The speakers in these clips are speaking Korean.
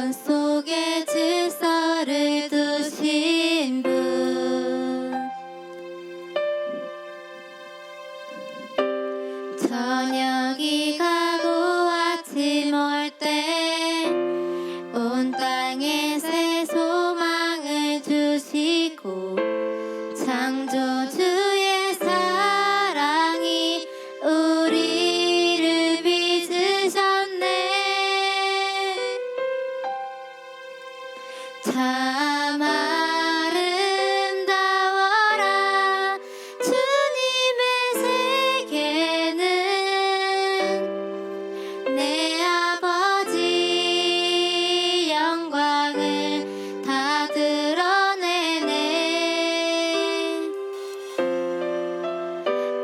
혼돈 속에 질서를 두신 분, 저녁이 가고 아침 올 때 온 땅에 새 소망을 주시고 창조주의 사랑이 우리를 빚으셨네. 참 아름다워라 주님의 세계는, 내 아버지 영광을 다 드러내네.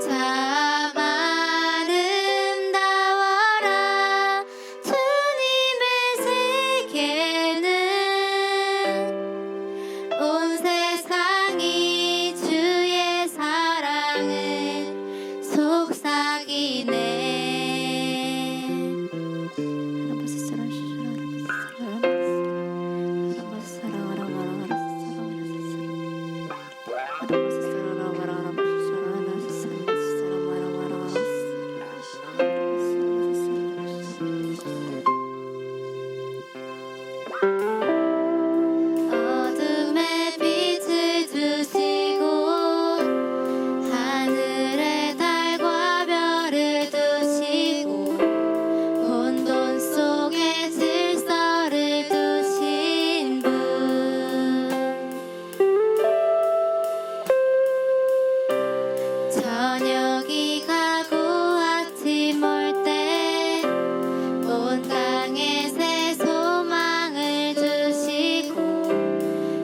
참 아름다워라 주님의 세계는, 온 세상이 주의 사랑을 속삭이네. 어둠에 빛을 주시고 하늘에 달과 별을 두시고 혼돈 속에 질서를 두신 분, 저녁이 가고 아침 올 때 온 땅에 새 소망을 주시고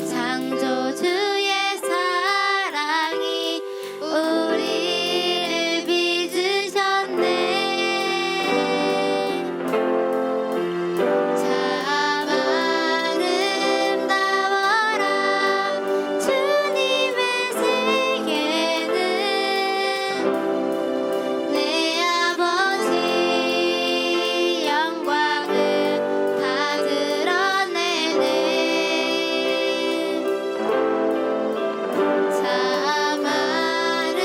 창조주의 사랑이 우리를 빚으셨네. 참 아름다워라 주님의 세계는, 내 아버지 영광을 다 드러내네. 참 아름다워라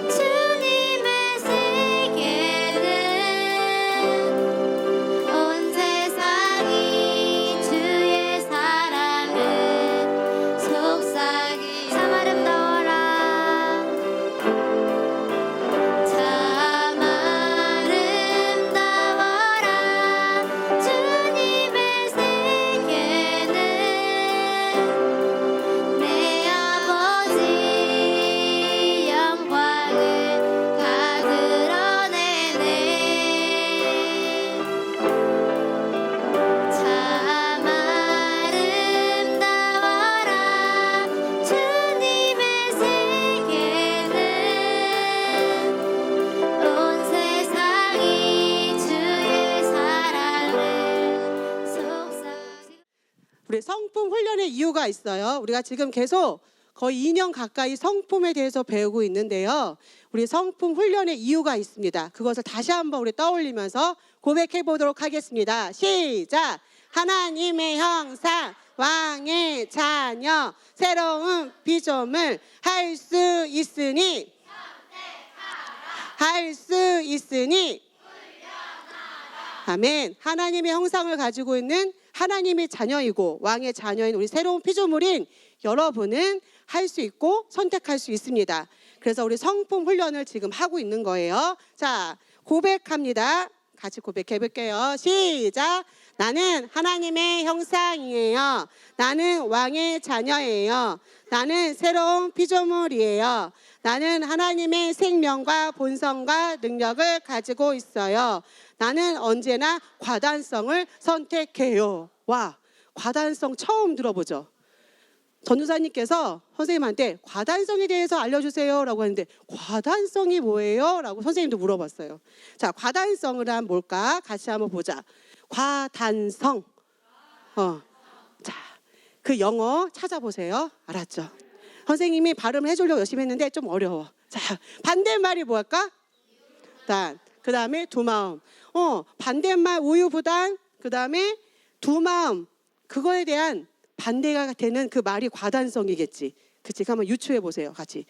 주님의 세계는, 온 세상이 주의 사랑을 속삭이. 참 아름다워라, 참 아름다워라 주님의 세계는, 내 아버지 영광을 다 드러내네. 참 아름다워라 주님의 세계는, 온 세상이 주의 사랑을 속삭이. 우리 성품 훈련의 이유가 있어요. 우리가 지금 계속 거의 2년 가까이 성품에 대해서 배우고 있는데요. 우리 성품 훈련의 이유가 있습니다. 그것을 다시 한번 우리 떠올리면서 고백해 보도록 하겠습니다. 시작! 하나님의 형상, 왕의 자녀, 새로운 피조물, 할 수 있으니 아멘. 하나님의 형상을 가지고 있는 하나님의 자녀이고 왕의 자녀인 우리 새로운 피조물인 여러분은 할 수 있고 선택할 수 있습니다. 그래서 우리 성품 훈련을 지금 하고 있는 거예요. 자, 고백합니다. 같이 고백해 볼게요. 시작! 나는 하나님의 형상이에요. 나는 왕의 자녀예요. 나는 새로운 피조물이에요. 나는 하나님의 생명과 본성과 능력을 가지고 있어요. 나는 언제나 과단성을 선택해요. 와, 과단성 처음 들어보죠. 전도사님께서 선생님한테 과단성에 대해서 알려주세요 라고 했는데 과단성이 뭐예요? 라고 선생님도 물어봤어요. 자, 과단성을 하면 뭘까? 같이 한번 보자. 과단성. 자, 그 영어 찾아보세요. 알았죠? 선생님이 발음을 해주려고 열심히 했는데 좀 어려워. 자, 반대말이 뭘까? 그 다음에 두 마음. 반대말 우유부단, 그 다음에 두 마음. 그거에 대한 반대가 되는 그 말이 과단성이겠지. 그치? 한번 유추해 보세요. 같이.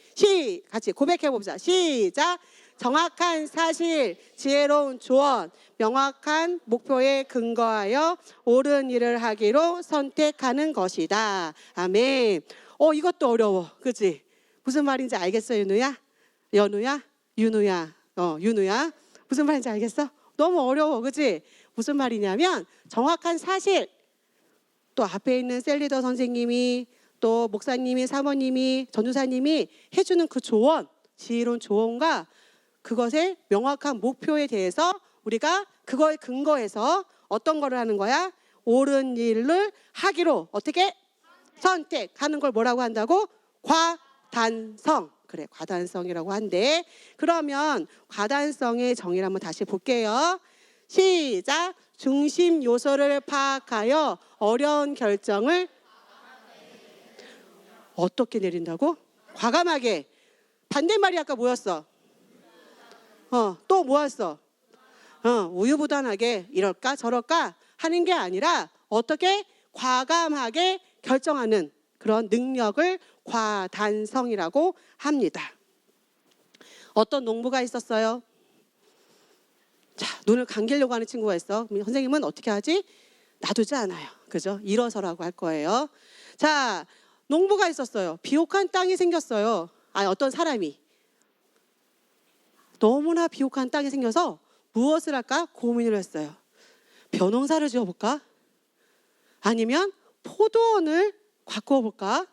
같이 고백해 봅시다. 시작. 정확한 사실, 지혜로운 조언, 명확한 목표에 근거하여 옳은 일을 하기로 선택하는 것이다. 아멘. 이것도 어려워. 그치? 무슨 말인지 알겠어, 윤우야? 연우야? 윤우야? 윤우야? 무슨 말인지 알겠어? 너무 어려워. 그치? 무슨 말이냐면 정확한 사실, 또 앞에 있는 셀리더 선생님이, 또 목사님이, 사모님이, 전도사님이 해주는 그 조언, 지혜로운 조언과 그것의 명확한 목표에 대해서 우리가 그거에 근거해서 어떤 거를 하는 거야? 옳은 일을 하기로 어떻게? 선택하는 걸 뭐라고 한다고? 과단성. 그래, 과단성이라고 한대. 그러면 과단성의 정의를 한번 다시 볼게요. 시작. 중심 요소를 파악하여 어려운 결정을 어떻게 내린다고? 과감하게. 반대말이 아까 뭐였어? 또 뭐였어? 우유부단하게 이럴까 저럴까 하는 게 아니라 어떻게 과감하게 결정하는 그런 능력을 과단성이라고 합니다. 어떤 농부가 있었어요. 자, 눈을 감기려고 하는 친구가 있어. 선생님은 어떻게 하지? 놔두지 않아요. 그죠? 일어서라고 할 거예요. 자, 농부가 있었어요. 비옥한 땅이 생겼어요. 어떤 사람이. 너무나 비옥한 땅이 생겨서 무엇을 할까 고민을 했어요. 벼농사를 지어볼까? 아니면 포도원을 가꾸어볼까?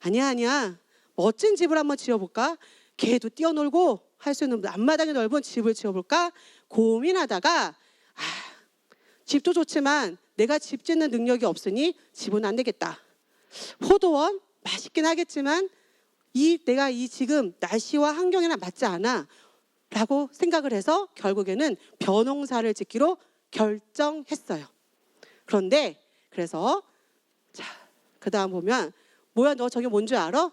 아니야. 멋진 집을 한번 지어볼까? 개도 뛰어놀고 할 수 있는 앞마당이 넓은 집을 지어볼까? 고민하다가 집도 좋지만 내가 집 짓는 능력이 없으니 집은 안 되겠다. 포도원 맛있긴 하겠지만 내가 지금 날씨와 환경이랑 맞지 않아 라고 생각을 해서 결국에는 벼농사를 짓기로 결정했어요. 그런데 그래서 그 다음 보면 뭐야 너 저게 뭔 줄 알아?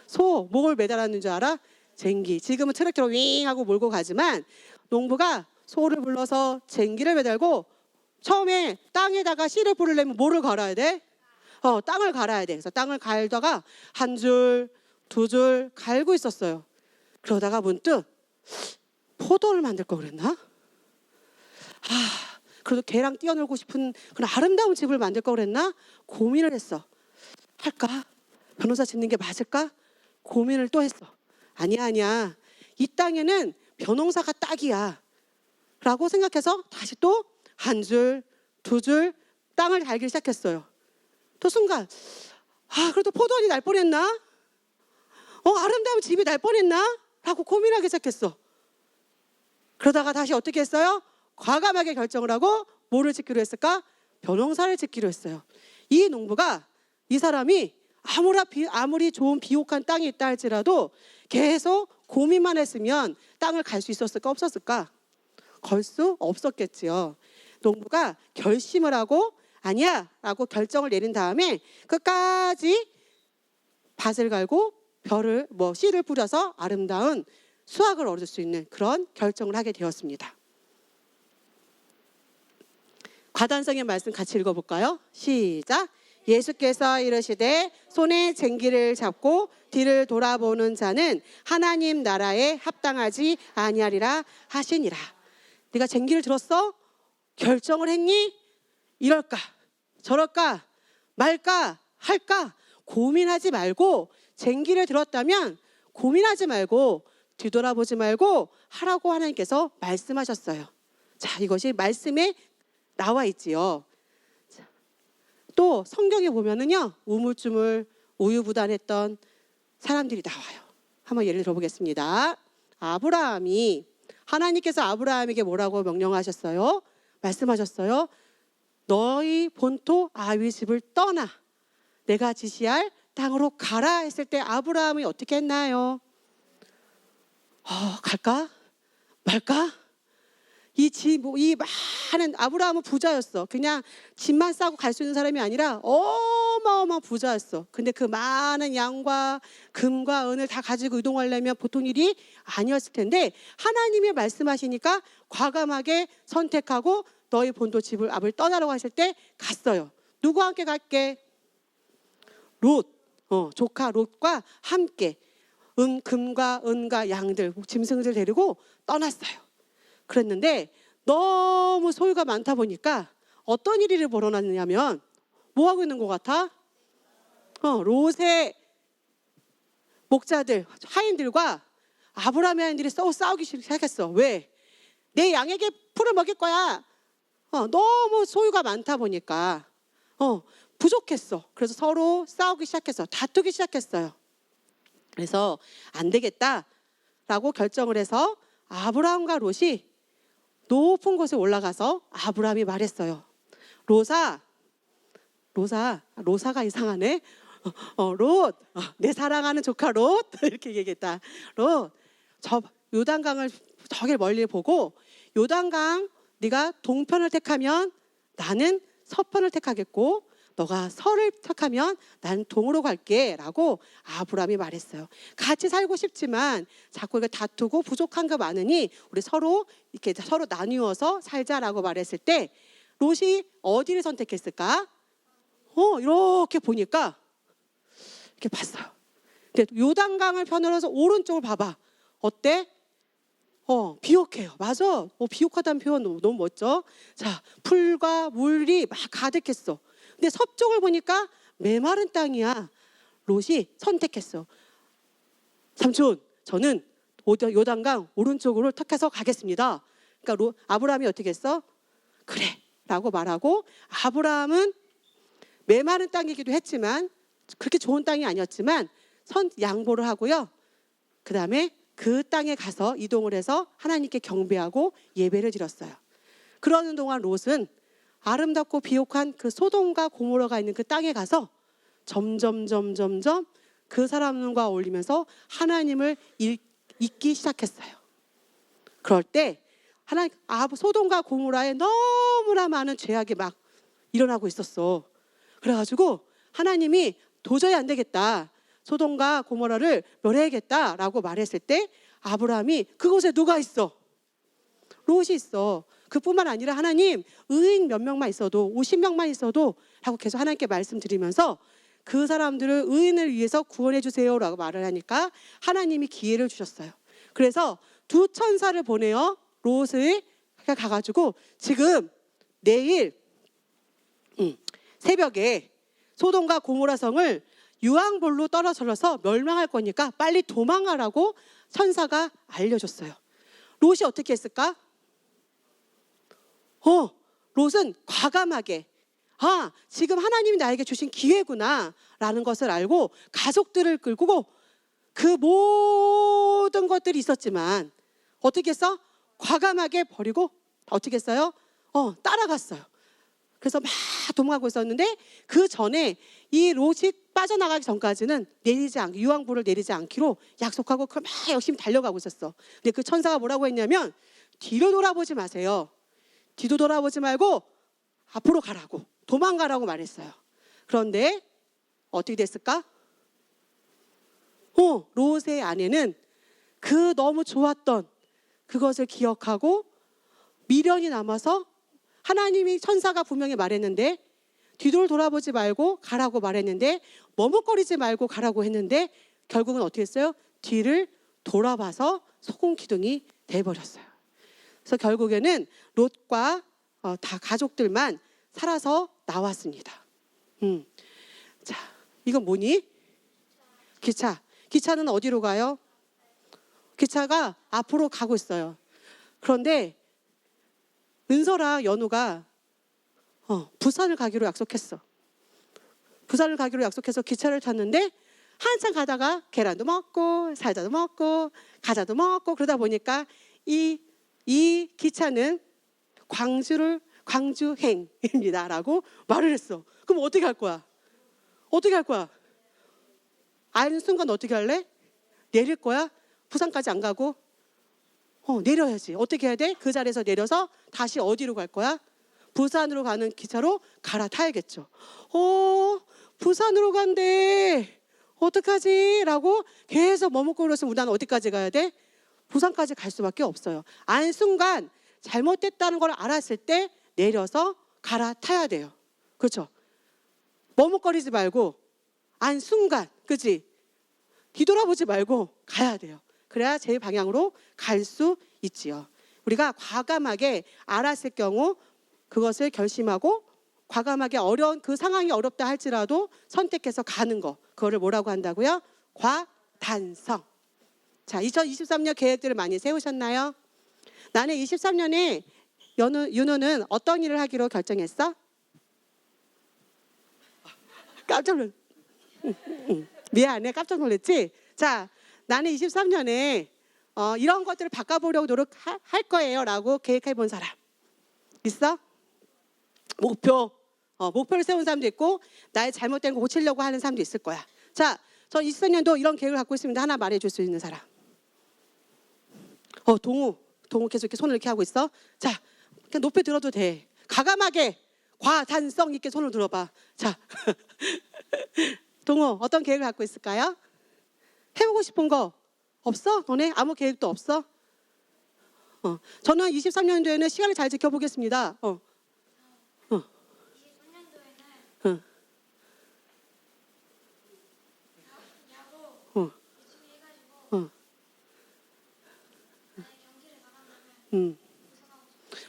소, 목을 매달았는 줄 알아? 쟁기. 지금은 트랙터로 윙 하고 몰고 가지만 농부가 소를 불러서 쟁기를 매달고 처음에 땅에다가 씨를 뿌리려면 뭐를 갈아야 돼? 땅을 갈아야 돼. 그래서 땅을 갈다가 한 줄, 두 줄 갈고 있었어요. 그러다가 문득 포도를 만들 걸 그랬나? 그래도 개랑 뛰어놀고 싶은 그런 아름다운 집을 만들 걸 그랬나? 고민을 했어. 할까? 변호사 짓는 게 맞을까? 고민을 또 했어. 아니야. 이 땅에는 벼농사가 딱이야. 라고 생각해서 다시 또 한 줄, 두 줄 땅을 갈기 시작했어요. 또 순간 그래도 포도원이 날 뻔했나? 아름다운 집이 날 뻔했나? 라고 고민하기 시작했어. 그러다가 다시 어떻게 했어요? 과감하게 결정을 하고 뭐를 짓기로 했을까? 벼농사를 짓기로 했어요. 이 농부가 이 사람이 아무리 좋은 비옥한 땅이 있다 할지라도 계속 고민만 했으면 땅을 갈 수 있었을까 없었을까? 걸 수 없었겠지요. 농부가 결심을 하고 아니야 라고 결정을 내린 다음에 끝까지 밭을 갈고 씨를 뿌려서 아름다운 수확을 얻을 수 있는 그런 결정을 하게 되었습니다. 과단성의 말씀 같이 읽어볼까요? 시작. 예수께서 이르시되 손에 쟁기를 잡고 뒤를 돌아보는 자는 하나님 나라에 합당하지 아니하리라 하시니라. 네가 쟁기를 들었어? 결정을 했니? 이럴까? 저럴까? 말까? 할까? 고민하지 말고 쟁기를 들었다면 고민하지 말고 뒤돌아보지 말고 하라고 하나님께서 말씀하셨어요. 자, 이것이 말씀에 나와 있지요. 또 성경에 보면은요 우물쭈물 우유부단했던 사람들이 나와요. 한번 예를 들어보겠습니다. 하나님께서 아브라함에게 뭐라고 명령하셨어요? 말씀하셨어요. 너희 본토 아위 집을 떠나 내가 지시할 땅으로 가라 했을 때 아브라함이 어떻게 했나요? 갈까? 말까? 이 많은 아브라함은 부자였어. 그냥 집만 싸고 갈 수 있는 사람이 아니라 어마어마한 부자였어. 근데 그 많은 양과 금과 은을 다 가지고 이동하려면 보통 일이 아니었을 텐데 하나님이 말씀하시니까 과감하게 선택하고 너희 본토 집을 앞을 떠나라고 하실 때 갔어요. 누구와 함께 갈게? 롯, 조카 롯과 함께 금과 은과 양들, 짐승들 데리고 떠났어요. 그랬는데 너무 소유가 많다 보니까 어떤 일이 벌어났냐면 뭐 하고 있는 것 같아? 롯의 목자들, 하인들과 아브라함의 하인들이 싸우기 시작했어. 왜? 내 양에게 풀을 먹일 거야. 너무 소유가 많다 보니까 부족했어. 그래서 서로 싸우기 시작했어. 다투기 시작했어요. 그래서 안 되겠다라고 결정을 해서 아브라함과 롯이 높은 곳에 올라가서 아브라함이 말했어요. 로사가 이상하네. 롯, 내 사랑하는 조카 롯 이렇게 얘기했다. 롯, 저 요단강을 저길 멀리 보고 요단강 네가 동편을 택하면 나는 서편을 택하겠고 너가 서를 택하면 난 동으로 갈게라고 아브라함이 말했어요. 같이 살고 싶지만 자꾸 이거 다투고 부족한 거 많으니 우리 서로 이렇게 서로 나누어서 살자라고 말했을 때 롯이 어디를 선택했을까? 이렇게 보니까 이렇게 봤어요. 근데 요단강을 편으로서 오른쪽을 봐봐. 어때? 비옥해요. 맞아. 비옥하다는 표현 너무 멋져. 자, 풀과 물이 막 가득했어. 근데 서쪽을 보니까 메마른 땅이야. 롯이 선택했어. 삼촌, 저는 요단강 오른쪽으로 택해서 가겠습니다. 그러니까 아브라함이 어떻게 했어? 그래 라고 말하고 아브라함은 메마른 땅이기도 했지만 그렇게 좋은 땅이 아니었지만 양보를 하고요. 그 다음에 그 땅에 가서 이동을 해서 하나님께 경배하고 예배를 드렸어요. 그러는 동안 롯은 아름답고 비옥한 그 소돔과 고모라가 있는 그 땅에 가서 점점 그 사람과 어울리면서 하나님을 잊기 시작했어요. 그럴 때 소돔과 고모라에 너무나 많은 죄악이 막 일어나고 있었어. 그래가지고 하나님이 도저히 안 되겠다. 소돔과 고모라를 멸해야겠다라고 말했을 때 아브라함이 그곳에 누가 있어? 롯이 있어. 그뿐만 아니라 하나님 의인 몇 명만 있어도 50명만 있어도 하고 계속 하나님께 말씀드리면서 그 사람들을 의인을 위해서 구원해 주세요라고 말을 하니까 하나님이 기회를 주셨어요. 그래서 두 천사를 보내요. 롯을 가가지고 지금 내일 새벽에 소돔과 고모라 성을 유황불로 떨어져서 멸망할 거니까 빨리 도망가라고 천사가 알려줬어요. 롯이 어떻게 했을까? 롯은 과감하게 지금 하나님이 나에게 주신 기회구나 라는 것을 알고 가족들을 끌고 그 모든 것들이 있었지만 어떻게 했어? 과감하게 버리고 어떻게 했어요? 따라갔어요. 그래서 막 도망가고 있었는데 그 전에 이 롯이 빠져나가기 전까지는 유황불을 내리지 않기로 약속하고 막 열심히 달려가고 있었어. 근데 그 천사가 뭐라고 했냐면 뒤로 돌아보지 마세요. 뒤도 돌아보지 말고 앞으로 가라고 도망가라고 말했어요. 그런데 어떻게 됐을까? 롯의 아내는 그 너무 좋았던 그것을 기억하고 미련이 남아서 하나님이 천사가 분명히 말했는데 뒤를 돌아보지 말고 가라고 말했는데 머뭇거리지 말고 가라고 했는데 결국은 어떻게 했어요? 뒤를 돌아봐서 소금 기둥이 돼버렸어요. 그래서 결국에는 롯과 다 가족들만 살아서 나왔습니다. 자, 이건 뭐니? 기차. 기차는 어디로 가요? 기차가 앞으로 가고 있어요. 그런데 은서랑 연우가 부산을 가기로 약속했어. 부산을 가기로 약속해서 기차를 탔는데 한참 가다가 계란도 먹고 사자도 먹고 과자도 먹고 그러다 보니까 이 기차는 광주행입니다라고 말을 했어. 그럼 어떻게 할 거야? 어떻게 할 거야? 아는 순간 어떻게 할래? 내릴 거야? 부산까지 안 가고? 내려야지. 어떻게 해야 돼? 그 자리에서 내려서 다시 어디로 갈 거야? 부산으로 가는 기차로 갈아타야겠죠. 부산으로 간대. 어떡하지? 라고 계속 머뭇고 그러면 나는 어디까지 가야 돼? 부산까지 갈 수밖에 없어요. 안순간 잘못됐다는 걸 알았을 때 내려서 갈아타야 돼요. 그렇죠? 머뭇거리지 말고 안순간, 그치? 뒤돌아보지 말고 가야 돼요. 그래야 제 방향으로 갈 수 있지요. 우리가 과감하게 알았을 경우 그것을 결심하고 과감하게 어려운 그 상황이 어렵다 할지라도 선택해서 가는 거. 그거를 뭐라고 한다고요? 과단성. 자, 2023년 계획들을 많이 세우셨나요? 나는 23년에 윤호는 어떤 일을 하기로 결정했어? 깜짝 놀랐. 미안해, 깜짝 놀랐지? 자, 나는 23년에 이런 것들을 바꿔보려고 노력할 거예요라고 계획해 본 사람 있어? 목표를 세운 사람도 있고 나의 잘못된 거 고치려고 하는 사람도 있을 거야. 자, 저 24년도 이런 계획을 갖고 있습니다. 하나 말해줄 수 있는 사람. 동우 계속 이렇게 손을 이렇게 하고 있어. 자, 그냥 높이 들어도 돼. 과감하게 과단성 있게 손을 들어봐. 자, 동우 어떤 계획을 갖고 있을까요? 해보고 싶은 거 없어? 너네 아무 계획도 없어? 저는 23년도에는 시간을 잘 지켜보겠습니다. 23년도에는 야구 열심히 해가지고 나의 경기를 나가면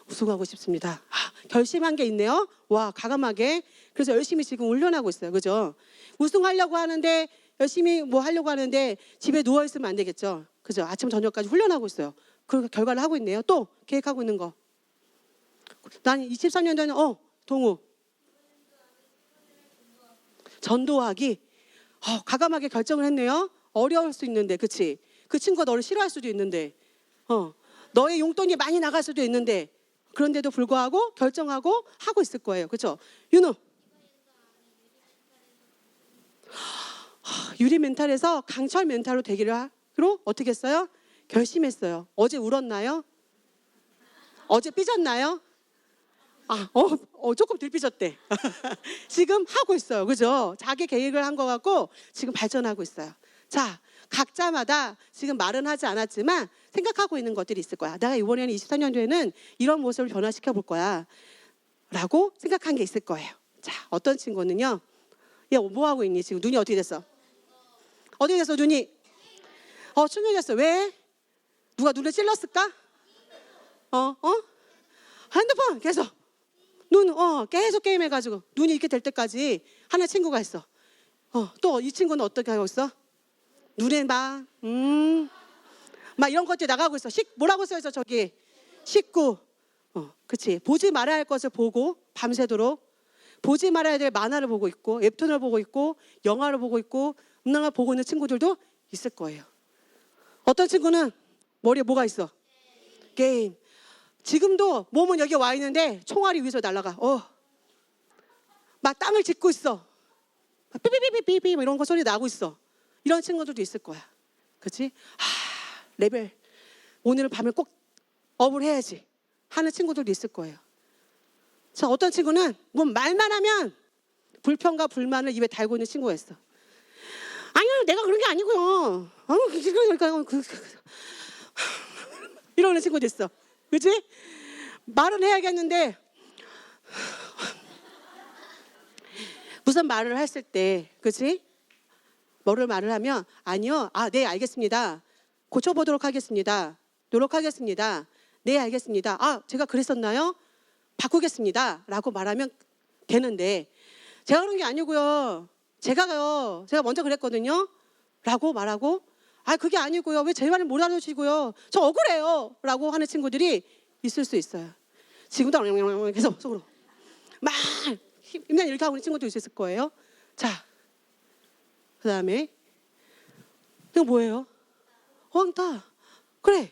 우승하고 싶습니다. 결심한 게 있네요. 와, 과감하게. 그래서 열심히 지금 훈련하고 있어요. 그죠? 우승하려고 하는데 열심히 뭐 하려고 하는데 집에 누워 있으면 안 되겠죠. 그죠? 아침 저녁까지 훈련하고 있어요. 그 결과를 하고 있네요. 또 계획하고 있는 거. 난 23년도에는 동우 전도하기. 과감하게 결정을 했네요. 어려울 수 있는데, 그치? 그 친구가 너를 싫어할 수도 있는데, 너의 용돈이 많이 나갈 수도 있는데, 그런데도 불구하고 결정하고 하고 있을 거예요. 그렇죠? 윤우. 유리 멘탈에서 강철 멘탈로 되기로 어떻게 했어요? 결심했어요. 어제 울었나요? 어제 삐졌나요? 조금 덜 삐졌대. 지금 하고 있어요. 그죠? 자기 계획을 한 것 같고 지금 발전하고 있어요. 자, 각자마다 지금 말은 하지 않았지만 생각하고 있는 것들이 있을 거야. 내가 이번에는 24년도에는 이런 모습을 변화시켜 볼 거야. 라고 생각한 게 있을 거예요. 자, 어떤 친구는요. 야, 뭐 하고 있니? 지금 눈이 어떻게 됐어? 어떻게 됐어, 눈이? 충혈됐어. 왜? 누가 눈을 찔렀을까? 핸드폰 계속. 계속 게임해가지고 눈이 이렇게 될 때까지 하는 친구가 있어. 또 이 친구는 어떻게 하고 있어? 눈에 막 이런 것들이 나가고 있어. 뭐라고 써있어 저기? 19. 그치. 보지 말아야 할 것을 보고 밤새도록 보지 말아야 될 만화를 보고 있고 웹툰을 보고 있고 영화를 보고 있고 음란을 보고 있는 친구들도 있을 거예요. 어떤 친구는 머리에 뭐가 있어? 게임. 지금도 몸은 여기 와 있는데 총알이 위에서 날아가. 막 땅을 짚고 있어. 삐삐삐삐삐삐 이런 거 소리 나고 있어. 이런 친구들도 있을 거야. 그렇지? 레벨 오늘 밤에 꼭 업을 해야지 하는 친구들도 있을 거예요. 자, 어떤 친구는 뭐 말만 하면 불평과 불만을 입에 달고 있는 친구가 있어. 아니요, 내가 그런 게 아니고요. 이러는 친구도 있어. 그렇지? 말은 해야겠는데 무슨 말을 했을 때, 그렇지? 뭐를 말을 하면 아니요, 네 알겠습니다. 고쳐보도록 하겠습니다. 노력하겠습니다. 네 알겠습니다. 제가 그랬었나요? 바꾸겠습니다. 라고 말하면 되는데 제가 그런 게 아니고요. 제가 먼저 그랬거든요. 라고 말하고 그게 아니고요. 왜 제 말을 못 알아주시고요. 저 억울해요. 라고 하는 친구들이 있을 수 있어요. 지금도 계속 속으로 막 힘내 이렇게 하고 있는 친구도 있을 거예요. 자, 그 다음에 이거 뭐예요? 왕따. 그래.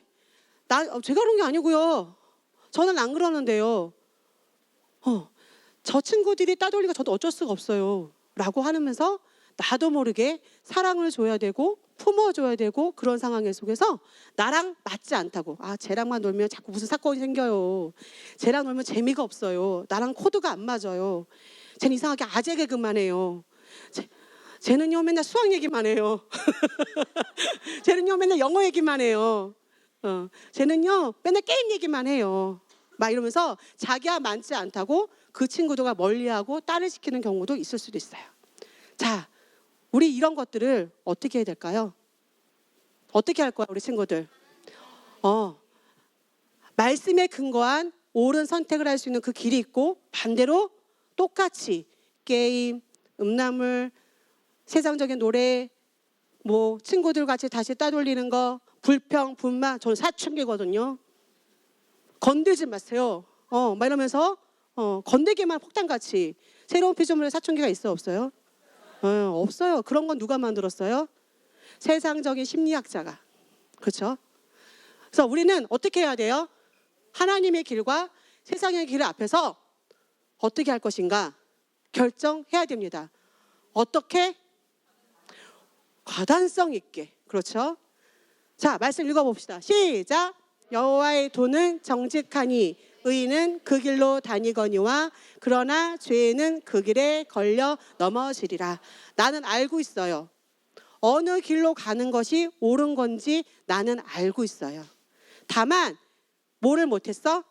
제가 그런 게 아니고요. 저는 안 그러는데요. 저 친구들이 따돌리가 저도 어쩔 수가 없어요. 라고 하면서 나도 모르게 사랑을 줘야 되고 품어줘야 되고 그런 상황 속에서 나랑 맞지 않다고 쟤랑만 놀면 자꾸 무슨 사건이 생겨요. 쟤랑 놀면 재미가 없어요. 나랑 코드가 안 맞아요. 쟤는 이상하게 아재 개그만 해요. 쟤는요 맨날 수학 얘기만 해요. 쟤는요 맨날 영어 얘기만 해요. 쟤는요 맨날 게임 얘기만 해요. 막 이러면서 자기와 맞지 않다고 그 친구들과 멀리하고 딸을 시키는 경우도 있을 수도 있어요. 자, 우리 이런 것들을 어떻게 해야 될까요? 어떻게 할 거야 우리 친구들? 말씀에 근거한 옳은 선택을 할 수 있는 그 길이 있고, 반대로 똑같이 게임, 음란물, 세상적인 노래, 뭐 친구들 같이 다시 따돌리는 거, 불평, 분만, 저는 사춘기거든요. 건들지 마세요. 막 이러면서 건들기만 폭탄같이. 새로운 피조물에 사춘기가 있어 없어요? 없어요. 그런 건 누가 만들었어요? 세상적인 심리학자가. 그렇죠? 그래서 우리는 어떻게 해야 돼요? 하나님의 길과 세상의 길 앞에서 어떻게 할 것인가 결정해야 됩니다. 어떻게? 과단성 있게. 그렇죠? 자, 말씀 읽어봅시다. 시작. 여호와의 도는 정직하니 의인은 그 길로 다니거니와 그러나 죄는 그 길에 걸려 넘어지리라. 나는 알고 있어요. 어느 길로 가는 것이 옳은 건지 나는 알고 있어요. 다만 뭐를 못했어?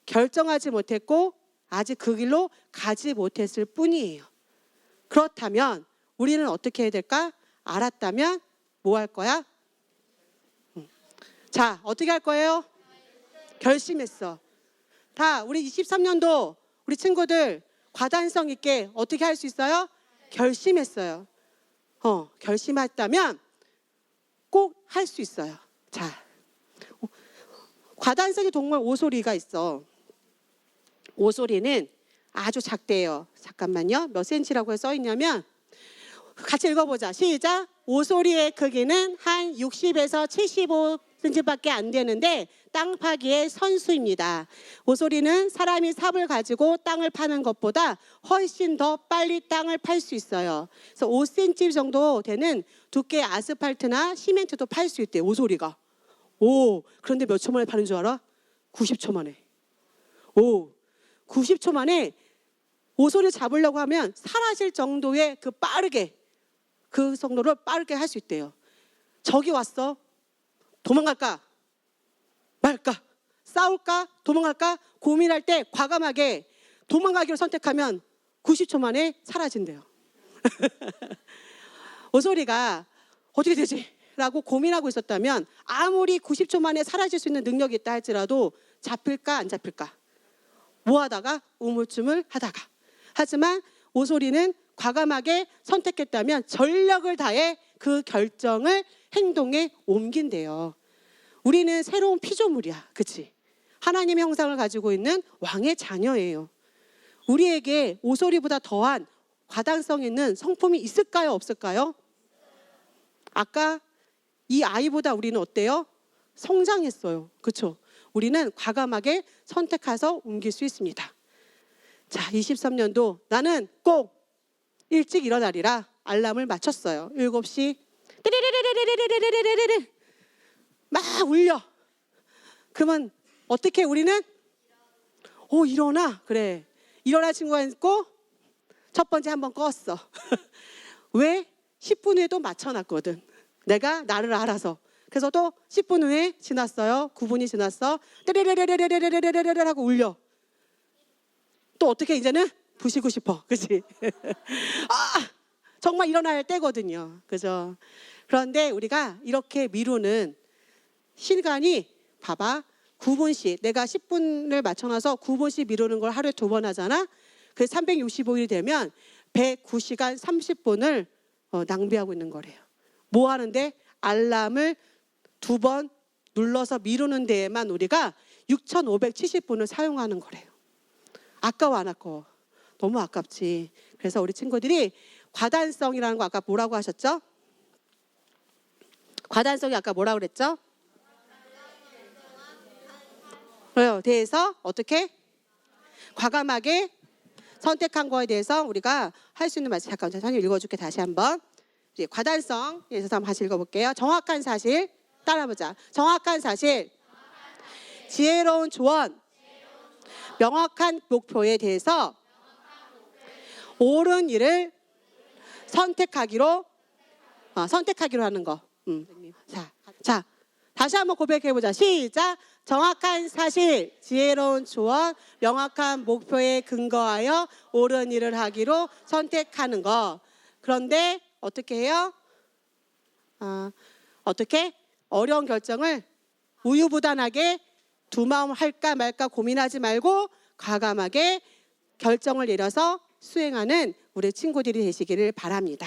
결정하지 못했고 아직 그 길로 가지 못했을 뿐이에요. 그렇다면 우리는 어떻게 해야 될까? 알았다면 뭐 할 거야? 자, 어떻게 할 거예요? 결심했어. 다 우리 23년도 우리 친구들 과단성 있게 어떻게 할 수 있어요? 결심했어요. 결심했다면 꼭 할 수 있어요. 자, 과단성의 동물 오소리가 있어. 오소리는 아주 작대요. 잠깐만요. 몇 센치라고 써 있냐면 같이 읽어보자. 시작. 오소리의 크기는 한 60에서 75cm밖에 안 되는데 땅 파기의 선수입니다. 오소리는 사람이 삽을 가지고 땅을 파는 것보다 훨씬 더 빨리 땅을 팔 수 있어요. 그래서 5cm 정도 되는 두께의 아스팔트나 시멘트도 팔 수 있대요. 오소리가. 그런데 몇 초 만에 파는 줄 알아? 90초 만에. 90초 만에 오소리 잡으려고 하면 사라질 정도의 그 정도로 빠르게 할 수 있대요. 적이 왔어. 도망갈까? 말까? 싸울까? 도망갈까? 고민할 때 과감하게 도망가기를 선택하면 90초 만에 사라진대요. 오소리가 어떻게 되지? 라고 고민하고 있었다면 아무리 90초 만에 사라질 수 있는 능력이 있다 할지라도 잡힐까 안 잡힐까? 뭐 하다가 우물쭈물 하다가. 하지만 오소리는 과감하게 선택했다면 전력을 다해 그 결정을 행동에 옮긴대요. 우리는 새로운 피조물이야. 그치? 하나님의 형상을 가지고 있는 왕의 자녀예요. 우리에게 오소리보다 더한 과단성 있는 성품이 있을까요? 없을까요? 아까 이 아이보다 우리는 어때요? 성장했어요. 그렇죠? 우리는 과감하게 선택해서 옮길 수 있습니다. 자, 23년도 나는 꼭 일찍 일어나리라 알람을 맞췄어요. 7시 띠리리리리리리리리리리리 막 울려. 그러면 어떻게 우리는 일어나. 그래. 일어나 친구가 있고 첫 번째 한번 껐어. 왜? 10분 후에도 맞춰놨거든. 내가 나를 알아서. 그래서 또 10분 후에 지났어요. 9분이 지났어. 띠리리리리리리리리리 하고 울려. 또 어떻게 이제는 부시고 싶어. 그치? 정말 일어나야 할 때거든요. 그죠? 그런데 우리가 이렇게 미루는 시간이 봐봐. 9분씩 내가 10분을 맞춰놔서 9분씩 미루는 걸 하루에 2번 하잖아. 그 365일이 되면 109시간 30분을 낭비하고 있는 거래요. 뭐 하는데? 알람을 2번 눌러서 미루는 데에만 우리가 6,570분을 사용하는 거래요. 아까워 안 아까워? 너무 아깝지. 그래서 우리 친구들이 과단성이라는 거 아까 뭐라고 하셨죠? 과단성이 아까 뭐라고 그랬죠? 그래요. 대해서 어떻게? 과감하게 선택한 거에 대해서 우리가 할 수 있는 말씀. 잠깐 선생님 읽어줄게 다시 한번. 이제 과단성에 있어서 한번 같이 읽어볼게요. 정확한 사실 따라보자. 정확한 사실, 지혜로운 조언, 명확한 목표에 대해서 옳은 일을 선택하기로 하는 거. 자, 다시 한번 고백해보자. 시작. 정확한 사실, 지혜로운 조언, 명확한 목표에 근거하여 옳은 일을 하기로 선택하는 거. 그런데 어떻게 해요? 어떻게? 어려운 결정을 우유부단하게 두 마음 할까 말까 고민하지 말고 과감하게 결정을 내려서 수행하는 우리 친구들이 되시기를 바랍니다.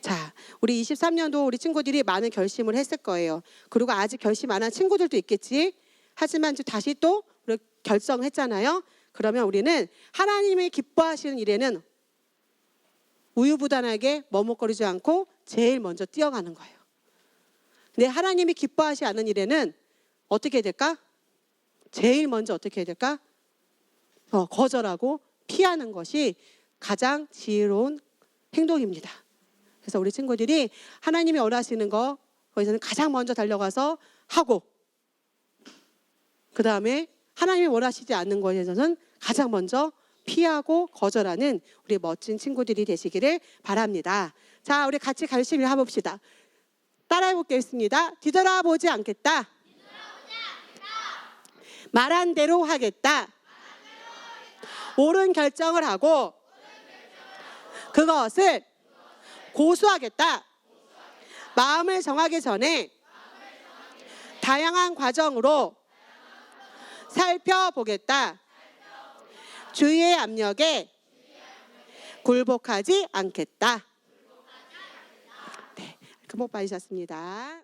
자, 우리 23년도 우리 친구들이 많은 결심을 했을 거예요. 그리고 아직 결심 안 한 친구들도 있겠지. 하지만 다시 또 우리 결정했잖아요. 그러면 우리는 하나님이 기뻐하시는 일에는 우유부단하게 머뭇거리지 않고 제일 먼저 뛰어가는 거예요. 근데 하나님이 기뻐하지 않는 일에는 어떻게 해야 될까? 제일 먼저 어떻게 해야 될까? 거절하고 피하는 것이 가장 지혜로운 행동입니다. 그래서 우리 친구들이 하나님이 원하시는 거 거기서는 가장 먼저 달려가서 하고, 그 다음에 하나님이 원하시지 않는 것에서는 가장 먼저 피하고 거절하는 우리 멋진 친구들이 되시기를 바랍니다. 자, 우리 같이 결심을 해봅시다. 따라해 보겠습니다. 뒤돌아보지 않겠다. 말한 대로 하겠다. 옳은 결정을 하고 그것을 고수하겠다. 마음을 정하기 전에 다양한 과정으로 살펴보겠다. 주위의 압력에 굴복하지 않겠다. 네, 복 받으셨습니다.